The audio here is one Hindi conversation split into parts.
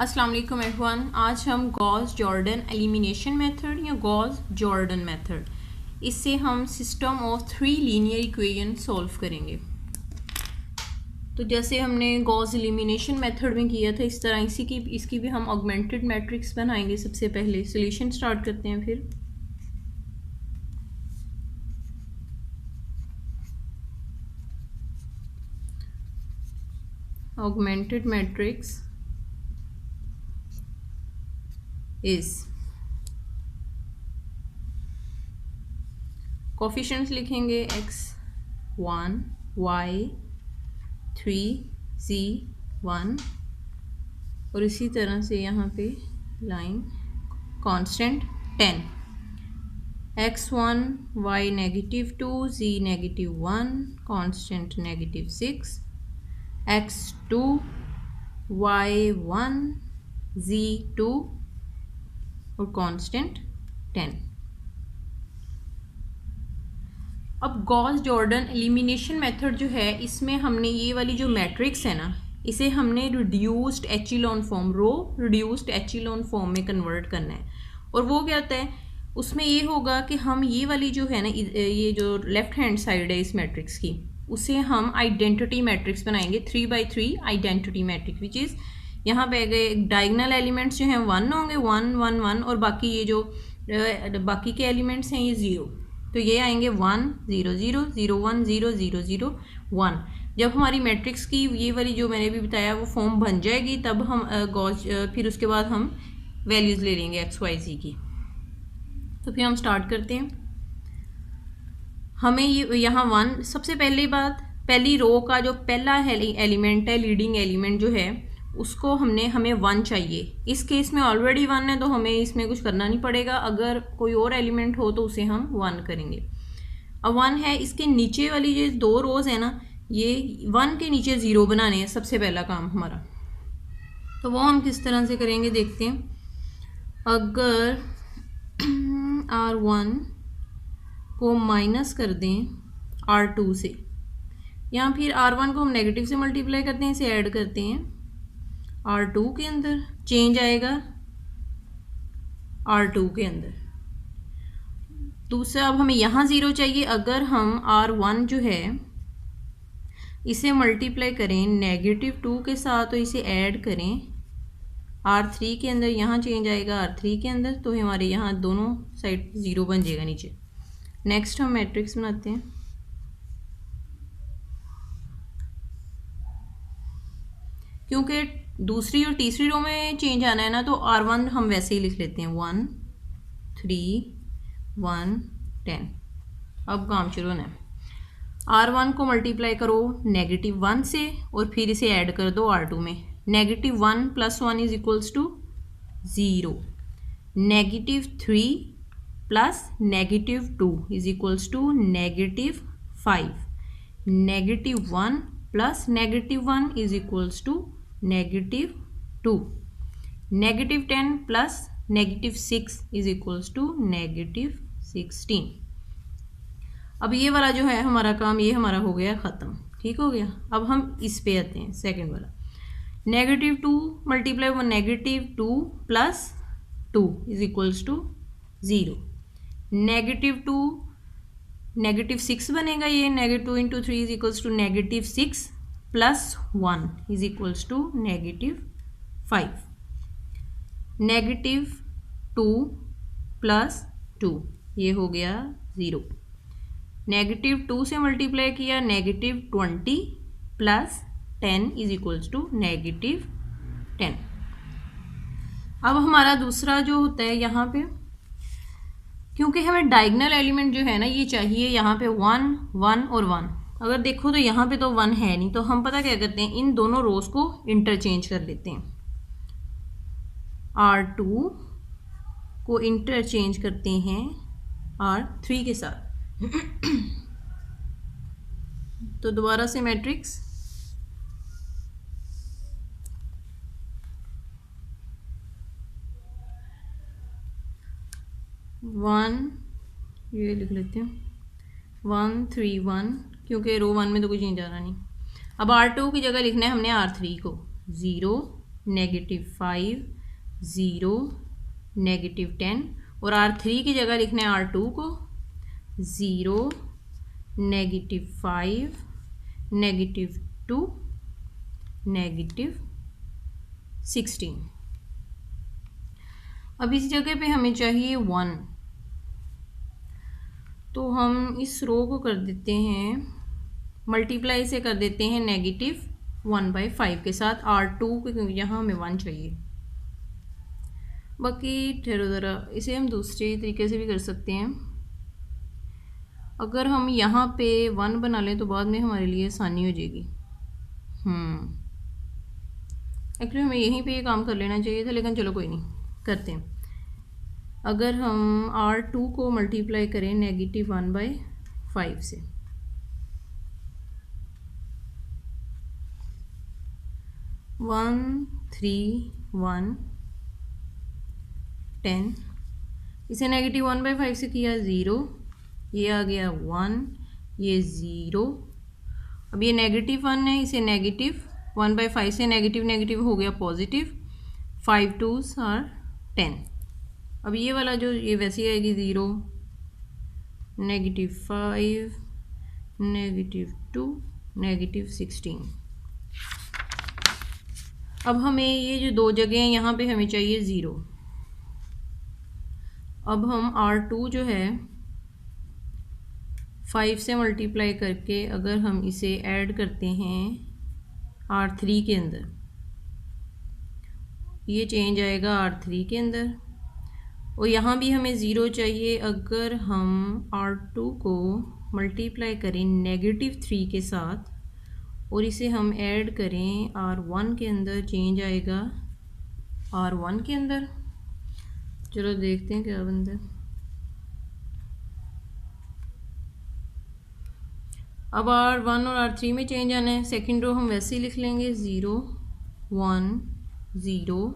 अस्सलाम वालेकुम एवरीवन। आज हम गॉस जॉर्डन एलिमिनेशन मेथड या गॉस जॉर्डन मेथड, इससे हम system of 3 linear equation solve करेंगे। तो जैसे हमने गॉस एलिमिनेशन मेथड में किया था, इस तरह इसकी भी हम ऑगमेंटेड मैट्रिक्स बनाएंगे। सबसे पहले सॉल्यूशन स्टार्ट करते हैं। फिर ऑगमेंटेड मैट्रिक्स इज कोफिशिएंट्स लिखेंगे x1 y3 z1 और इसी तरह से यहाँ पे line constant 10 x1 y -2 z -1 constant -6 x2 y1 z2 और कांस्टेंट 10। अब गॉस जॉर्डन एलिमिनेशन मेथड जो है, इसमें हमने ये वाली जो मैट्रिक्स है ना, इसे हमने रिड्यूस्ड एचिलॉन फॉर्म, रो रिड्यूस्ड एचिलॉन फॉर्म में कन्वर्ट करना है। और वो क्या होता है, उसमें ये होगा कि हम ये वाली जो है ना, ये जो लेफ्ट हैंड साइड है इस मैट्रिक्स की, उसे हम आइडेंटिटी मैट्रिक्स बनाएंगे। 3x3 identity matrix, which is यहाँ पे गए डायगोनल एलिमेंट्स जो हैं 1 होंगे, 1 1 1, और बाकी ये जो बाकी के एलिमेंट्स हैं ये 0, तो ये आएंगे 1 0 0 0 1 0 0 0 1। जब हमारी मैट्रिक्स की ये वाली जो मैंने भी बताया वो फॉर्म बन जाएगी, तब हम फिर उसके बाद हम वैल्यूज़ ले लेंगे x y z की। तो फिर हम स्टार्ट करते हैं। हमें ये यहाँ 1, सबसे पहली रो का जो पहला एलिमेंट है, लीडिंग एलिमेंट जो है, उसको हमें 1 चाहिए। इस केस में ऑलरेडी 1 है, तो हमें इसमें कुछ करना नहीं पड़ेगा। अगर कोई और एलिमेंट हो तो उसे हम 1 करेंगे। अब 1 है, इसके नीचे वाली जो 2 रोज है ना, ये 1 के नीचे 0 बनाने हैं सबसे पहला काम हमारा। तो वो हम किस तरह से करेंगे देखते हैं। अगर R1 को माइनस कर दें R2 से, या फिर R1 को हम नेगेटिव से मल्टीप्लाई करते हैं, इसे ऐड करते हैं R2 के अंदर, चेंज आएगा R2 के अंदर। दूसरा, अब हमें यहाँ 0 चाहिए। अगर हम R1 जो है इसे मल्टीप्लाई करें -2 के साथ, तो इसे ऐड करें R3 के अंदर, यहाँ चेंज आएगा R3 के अंदर, तो हमारे यहाँ दोनों साइड 0 बन जाएगा नीचे। नेक्स्ट हम मैट्रिक्स बनाते हैं। क्योंकि दूसरी और तीसरी रो में चेंज आना है ना, तो R1 हम वैसे ही लिख लेते हैं 1 3 1 10। अब काम शुरू होना है। R1 को मल्टीप्लाई करो -1 से, और फिर इसे ऐड कर दो R2 में। -1 + 1 is equals to 0। -3 plus -2 is equals to -5। -1 plus -1 is equals to -2। -10 plus -6 is equals to -16। अब ये वाला जो है हमारा काम, ये हमारा हो गया ख़त्म। ठीक हो गया। अब हम इस पे आते हैं, सेकंड वाला। -2 multiply -2 plus 2 is equals to 0। -6 बनेगा, ये -2 × 3 is equals to -6 plus 1 is equals to -5। -2 plus 2, ये हो गया 0। -2 से मल्टीप्लाई किया -20 प्लस 10 इज इक्वल्स टू -10। अब हमारा दूसरा जो होता है यहाँ पे, क्योंकि हमें डायगोनल एलिमेंट जो है ना ये चाहिए, यहाँ पे 1 1 और 1। अगर देखो तो यहाँ पे तो 1 है नहीं, तो हम पता क्या करते हैं, इन दोनों रोज को इंटरचेंज कर लेते हैं। R2 को इंटरचेंज करते हैं R3 के साथ। तो दोबारा से मैट्रिक्स 1, ये लिख लेते हैं 1 3 1, क्योंकि रो 1 में तो कोई चेंज आ रहा नहीं। अब R2 की जगह लिखना है हमने R3 को 0 -5 0 -10 और R3 की जगह लिखना है R2 को 0 -5 -2 -16। अब इस जगह पे हमें चाहिए 1, तो हम इस रो को कर देते हैं मल्टीप्लाई से कर देते हैं -1/5 के साथ R2 क्योंकि यहाँ हमें 1 चाहिए। बाकी ठहरो ज़रा, इसे हम दूसरे तरीके से भी कर सकते हैं। अगर हम यहाँ पे 1 बना लें तो बाद में हमारे लिए आसानी हो जाएगी। एक्चुअली हमें यहीं पे ये काम कर लेना चाहिए था, लेकिन चलो कोई नहीं, करते हैं। अगर हम R2 को मल्टीप्लाई करें -1/5 से, 1 3 1 10, इसे -1/5 से किया 0, ये आ गया 1, ये 0। अब ये -1 है, इसे -1/5 से नेगेटिव हो गया पॉजिटिव, 5 2s are 10। अब ये वाला जो ये वैसे आएगी 0 -5 -2 -16। अब हमें ये जो दो जगह हैं यहाँ पे हमें चाहिए 0। अब हम R2 जो है 5 से मल्टीप्लाई करके अगर हम इसे ऐड करते हैं R3 के अंदर, ये चेंज आएगा R3 के अंदर, और यहाँ भी हमें 0 चाहिए। अगर हम R2 को मल्टीप्लाई करें -3 के साथ और इसे हम ऐड करें R1 के अंदर, चेंज आएगा R1 के अंदर। चलो देखते हैं क्या बनता है। अब R1 और R3 में चेंज आना है। सेकंड रो हम वैसे ही लिख लेंगे 0 1 0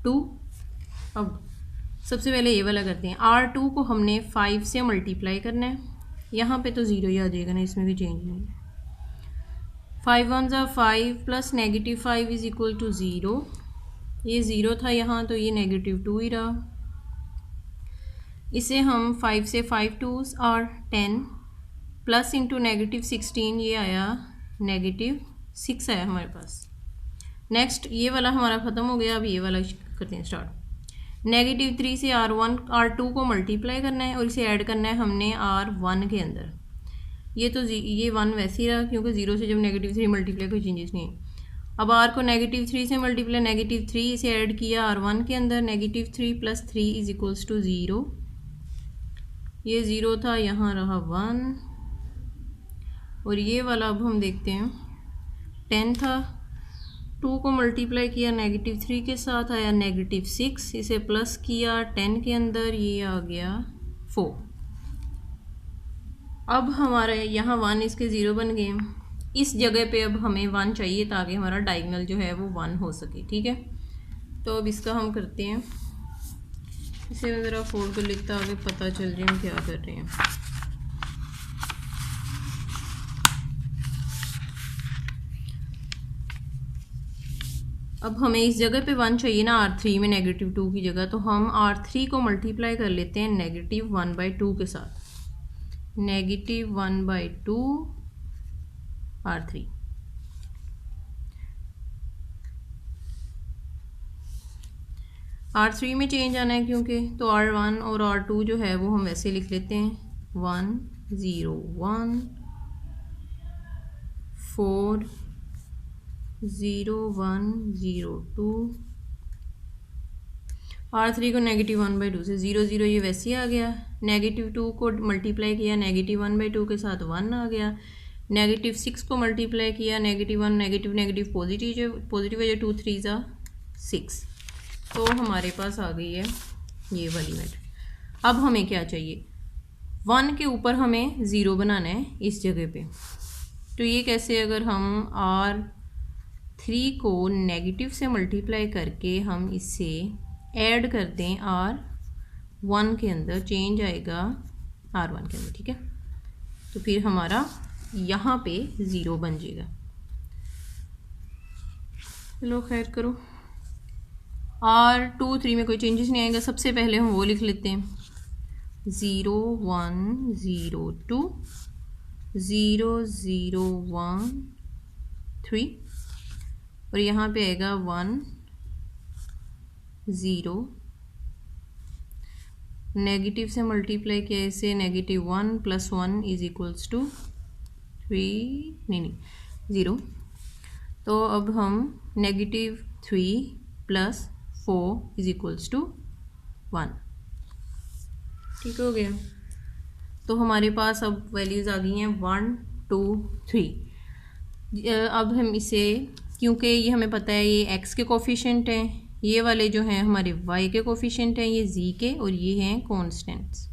2। अब सबसे पहले ये वाला करते हैं। R2 को हमने 5 से मल्टीप्लाई करना है, यहाँ पे तो 0 ही आ जाएगा ना, इसमें भी चेंज नहीं है। 5 1s are 5 plus -5 is equal to 0। ये 0 था यहाँ, तो ये -2 ही रहा। इसे हम 5 से 5 2s are 10 प्लस इंटू -16, ये आया -6 आया हमारे पास। नेक्स्ट ये वाला हमारा ख़त्म हो गया। अब ये वाला करते हैं स्टार्ट। -3 से R2 को मल्टीप्लाई करना है और इसे ऐड करना है हमने R1 के अंदर। ये तो ये 1 वैसे ही रहा क्योंकि 0 से जब -3 मल्टीप्लाई कोई चेंजेस नहीं है। अब R को -3 से मल्टीप्लाई -3 इसे ऐड किया R1 के अंदर, -3 + 3 इज इक्वल्स टू 0। ये 0 था, यहाँ रहा 1, और ये वाला अब हम देखते हैं 10 था, 2 को मल्टीप्लाई किया -3 के साथ, आया -6, इसे प्लस किया 10 के अंदर, ये आ गया 4। अब हमारे यहाँ 1 इसके 0 बन गए। इस जगह पे अब हमें 1 चाहिए ताकि हमारा डायगोनल जो है वो 1 हो सके, ठीक है। तो अब इसका हम करते हैं, इसे मैं ज़रा फोल्ड कर लिखता आगे पता चल जाए हम क्या कर रहे हैं। अब हमें इस जगह पे 1 चाहिए ना R3 में -2 की जगह, तो हम R3 को मल्टीप्लाई कर लेते हैं -1/2 के साथ। -1/2 R3। R3 में चेंज आना है क्योंकि, तो R1 और R2 जो है वो हम वैसे लिख लेते हैं 1 0 1 4 0 1 0 2। R3 को -1/2 से 0 0 ये वैसे ही आ गया। -2 को मल्टीप्लाई किया -1/2 के साथ 1 आ गया। -6 को मल्टीप्लाई किया -1 नेगेटिव पॉजिटिव है, 2 3 ज़ा 6। तो हमारे पास आ गई है ये वाली मेथड। अब हमें क्या चाहिए, 1 के ऊपर हमें 0 बनाना है इस जगह पे। तो ये कैसे, अगर हम R3 को नेगेटिव से मल्टीप्लाई करके हम इसे ऐड कर दें R1 के अंदर, चेंज आएगा R1 के अंदर, ठीक है। तो फिर हमारा यहाँ पे 0 बन जाएगा। चलो खैर करो। R2 3 में कोई चेंजेस नहीं आएगा। सबसे पहले हम वो लिख लेते हैं 0 1 0 2 0 0 1 3 और यहाँ पे आएगा 1 0। नेगेटिव से मल्टीप्लाई किया इसे, -1 + 1 = 3 नहीं 0। तो अब हम -3 + 4 = 1। ठीक हो गया। तो हमारे पास अब वैल्यूज़ आ गई हैं 1 2 3। अब हम इसे, क्योंकि ये हमें पता है ये x के कोफिशिएंट हैं, ये वाले जो हैं हमारे y के कोफिशिएंट हैं, ये z के, और ये हैं कॉन्स्टेंट्स।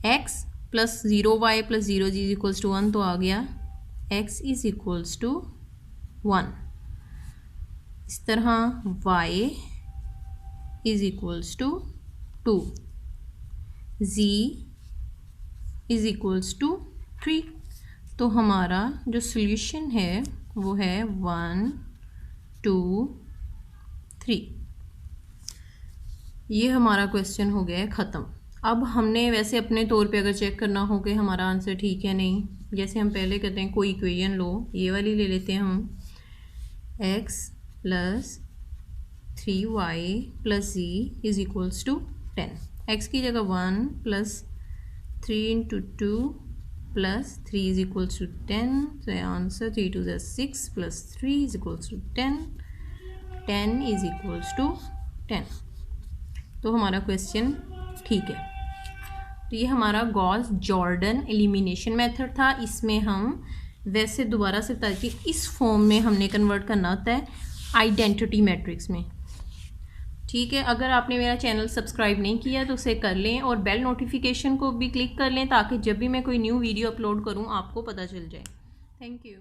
x + 0y + 0z = 1 तो आ गया x = 1। इस तरह y = 2, z = 3। तो हमारा जो सॉल्यूशन है वो है 1 2 3। ये हमारा क्वेश्चन हो गया है ख़त्म। अब हमने वैसे अपने तौर पे अगर चेक करना हो कि हमारा आंसर ठीक है नहीं, जैसे हम पहले कहते हैं कोई इक्वेशन लो, ये वाली ले लेते हैं हम, x + 3y + z = 10। x की जगह 1 + 3 × 2 + 3 = 10। तो आंसर 3 2 6 + 3 = 10। 10 = 10। तो हमारा क्वेश्चन ठीक है। तो ये हमारा गॉस जॉर्डन एलिमिनेशन मेथड था। इसमें हम वैसे दोबारा से ताकि इस फॉर्म में हमने कन्वर्ट करना होता है आइडेंटिटी मैट्रिक्स में। ठीक है। अगर आपने मेरा चैनल सब्सक्राइब नहीं किया तो उसे कर लें और बेल नोटिफिकेशन को भी क्लिक कर लें ताकि जब भी मैं कोई न्यू वीडियो अपलोड करूं आपको पता चल जाए। Thank you.